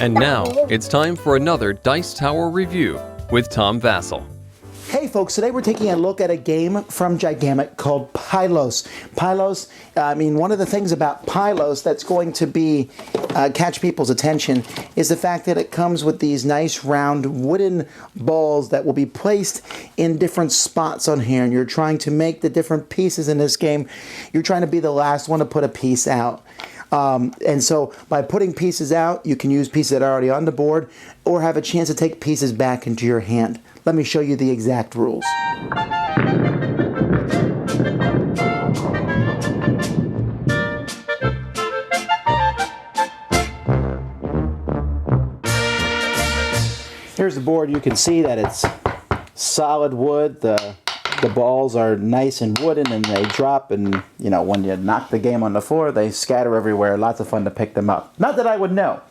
And now, it's time for another Dice Tower review with Tom Vasel. Hey folks, today we're taking a look at a game from Gigamic called Pylos. Pylos, one of the things about Pylos that's going to be catch people's attention is the fact that it comes with these nice round wooden balls that will be placed in different spots on here, and you're trying to make the different pieces in this game. You're trying to be the last one to put a piece out. And so by putting pieces out, you can use pieces that are already on the board or have a chance to take pieces back into your hand. Let me show you the exact rules. Here's the board. You can see that it's solid wood. The balls are nice and wooden, and they drop, and when you knock the game on the floor, they scatter everywhere. Lots of fun to pick them up. Not that I would know.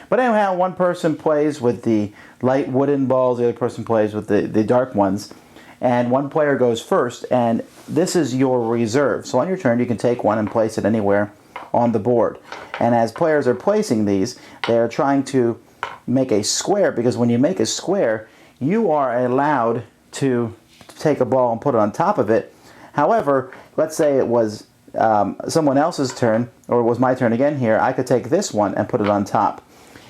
But anyhow, one person plays with the light wooden balls, the other person plays with the dark ones, and one player goes first, and this is your reserve. So on your turn, you can take one and place it anywhere on the board. And as players are placing these, they're trying to make a square, because when you make a square, you are allowed to take a ball and put it on top of it. However, let's say it was someone else's turn, or it was my turn again here, I could take this one and put it on top.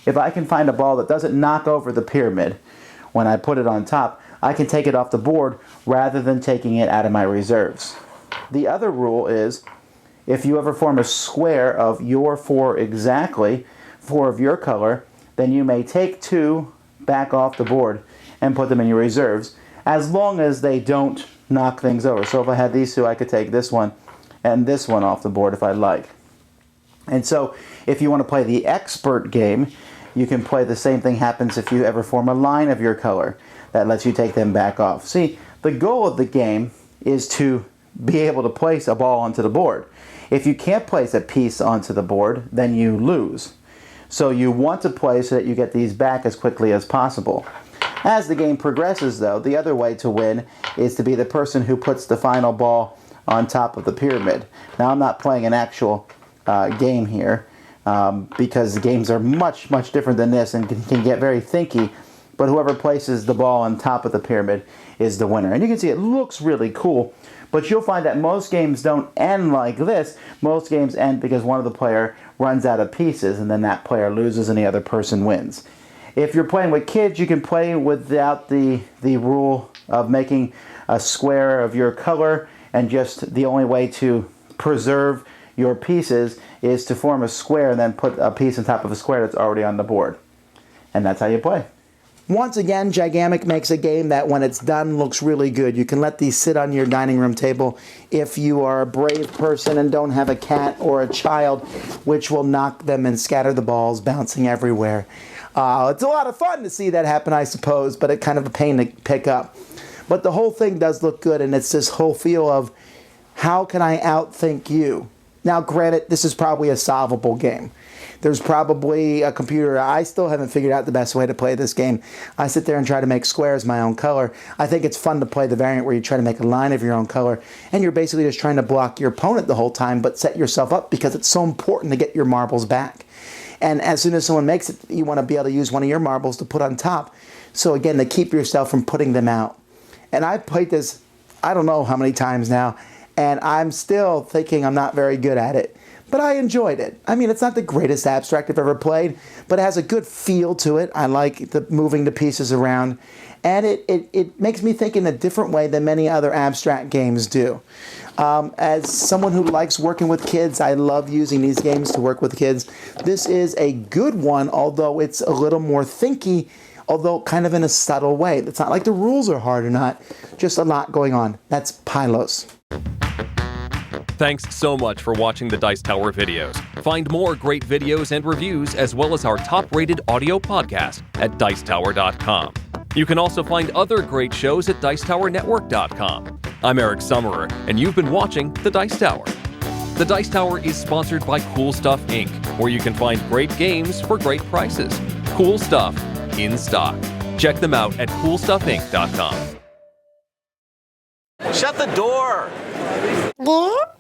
If I can find a ball that doesn't knock over the pyramid when I put it on top, I can take it off the board rather than taking it out of my reserves. The other rule is, if you ever form a square of your four exactly, four of your color, then you may take two back off the board and put them in your reserves, as long as they don't knock things over. So if I had these two, I could take this one and this one off the board if I'd like. And so if you want to play the expert game, you can play the same thing happens if you ever form a line of your color. That lets you take them back off. See, the goal of the game is to be able to place a ball onto the board. If you can't place a piece onto the board, then you lose. So you want to play so that you get these back as quickly as possible. As the game progresses, though, the other way to win is to be the person who puts the final ball on top of the pyramid. Now, I'm not playing an actual game here because the games are much, much different than this and can get very thinky, but whoever places the ball on top of the pyramid is the winner. And you can see it looks really cool, but you'll find that most games don't end like this. Most games end because one of the player runs out of pieces, and then that player loses and the other person wins. If you're playing with kids, you can play without the rule of making a square of your color, and just the only way to preserve your pieces is to form a square and then put a piece on top of a square that's already on the board. And that's how you play. Once again, Gigamic makes a game that when it's done looks really good. You can let these sit on your dining room table if you are a brave person and don't have a cat or a child, which will knock them and scatter the balls bouncing everywhere. It's a lot of fun to see that happen, I suppose, but it's kind of a pain to pick up. But the whole thing does look good, and it's this whole feel of, how can I outthink you? Now, granted, this is probably a solvable game. There's probably a computer. I still haven't figured out the best way to play this game. I sit there and try to make squares my own color. I think it's fun to play the variant where you try to make a line of your own color, and you're basically just trying to block your opponent the whole time, but set yourself up because it's so important to get your marbles back. And as soon as someone makes it, you want to be able to use one of your marbles to put on top. So again, to keep yourself from putting them out. And I've played this, I don't know how many times now, and I'm still thinking I'm not very good at it. But I enjoyed it. I mean, it's not the greatest abstract I've ever played, but it has a good feel to it. I like the moving the pieces around. And it makes me think in a different way than many other abstract games do. As someone who likes working with kids, I love using these games to work with kids. This is a good one, although it's a little more thinky, although kind of in a subtle way. It's not like the rules are hard or not, just a lot going on. That's Pylos. Thanks so much for watching the Dice Tower videos. Find more great videos and reviews, as well as our top-rated audio podcast at Dicetower.com. You can also find other great shows at Dicetowernetwork.com. I'm Eric Summerer, and you've been watching The Dice Tower. The Dice Tower is sponsored by Cool Stuff Inc., where you can find great games for great prices. Cool stuff in stock. Check them out at CoolStuffInc.com. Shut the door! There?